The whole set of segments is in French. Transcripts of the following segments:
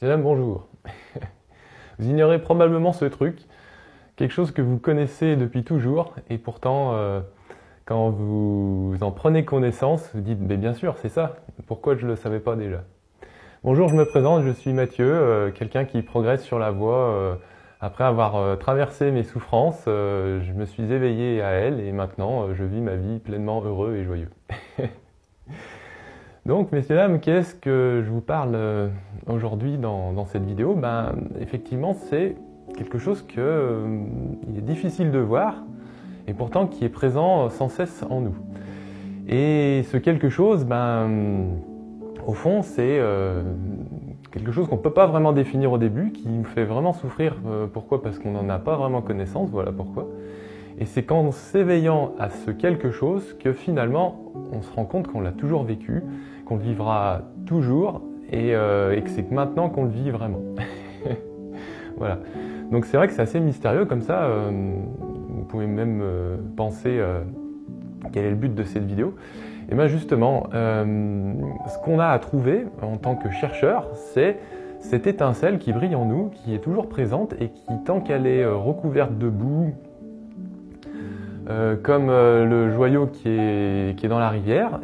Madame, bonjour. Vous ignorez probablement ce truc, quelque chose que vous connaissez depuis toujours, et pourtant, quand vous en prenez connaissance, vous dites, mais bien sûr, c'est ça, pourquoi je ne le savais pas déjà? Bonjour, je me présente, je suis Mathieu, quelqu'un qui progresse sur la voie. Après avoir traversé mes souffrances, je me suis éveillé à elles, et maintenant, je vis ma vie pleinement heureux et joyeux. Donc, messieurs, dames, qu'est-ce que je vous parle aujourd'hui dans cette vidéo? Effectivement, c'est quelque chose qu'il est difficile de voir et pourtant qui est présent sans cesse en nous. Et ce quelque chose, au fond, c'est quelque chose qu'on ne peut pas vraiment définir au début, qui nous fait vraiment souffrir. Pourquoi? Parce qu'on n'en a pas vraiment connaissance, voilà pourquoi. Et c'est qu'en s'éveillant à ce quelque chose que finalement, on se rend compte qu'on l'a toujours vécu, qu'on le vivra toujours et que c'est maintenant qu'on le vit vraiment. Voilà. Donc c'est vrai que c'est assez mystérieux comme ça. Vous pouvez même penser quel est le but de cette vidéo. Et bien justement, ce qu'on a à trouver en tant que chercheur, c'est cette étincelle qui brille en nous, qui est toujours présente et qui, tant qu'elle est recouverte de boue, comme le joyau qui est dans la rivière,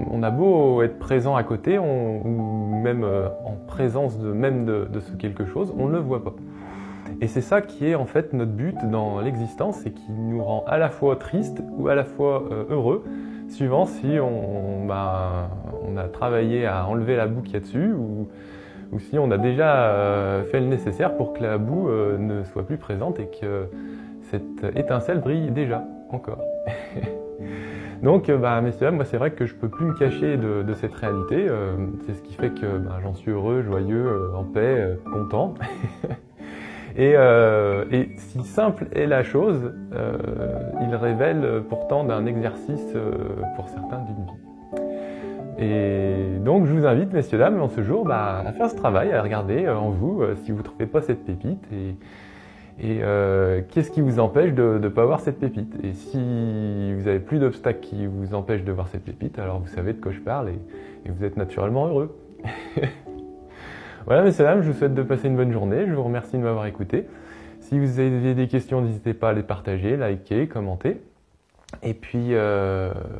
on a beau être présent à côté, ou même en présence de ce quelque chose, on ne le voit pas. Et c'est ça qui est en fait notre but dans l'existence et qui nous rend à la fois triste ou à la fois heureux, suivant si on a travaillé à enlever la boue qu'il y a dessus ou si on a déjà fait le nécessaire pour que la boue ne soit plus présente et que cette étincelle brille déjà, encore. Donc, messieurs, moi c'est vrai que je ne peux plus me cacher de cette réalité. C'est ce qui fait que j'en suis heureux, joyeux, en paix, content. Et si simple est la chose, il révèle pourtant d'un exercice pour certains d'une vie. Et donc je vous invite, messieurs, dames, en ce jour, à faire ce travail, à regarder en vous si vous ne trouvez pas cette pépite et qu'est-ce qui vous empêche de ne pas voir cette pépite. Et si vous n'avez plus d'obstacles qui vous empêchent de voir cette pépite, alors vous savez de quoi je parle et vous êtes naturellement heureux. Voilà, messieurs, dames, je vous souhaite de passer une bonne journée. Je vous remercie de m'avoir écouté. Si vous avez des questions, n'hésitez pas à les partager, liker, commenter. Et puis,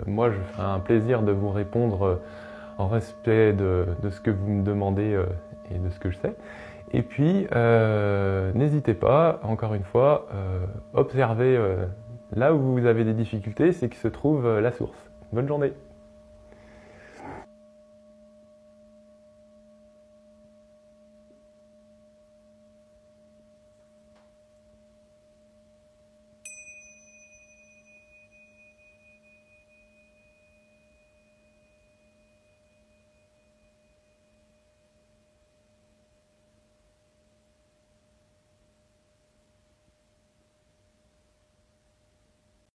moi, je ferai un plaisir de vous répondre en respect de ce que vous me demandez et de ce que je sais. Et puis, n'hésitez pas, encore une fois, observez là où vous avez des difficultés, c'est que se trouve la source. Bonne journée!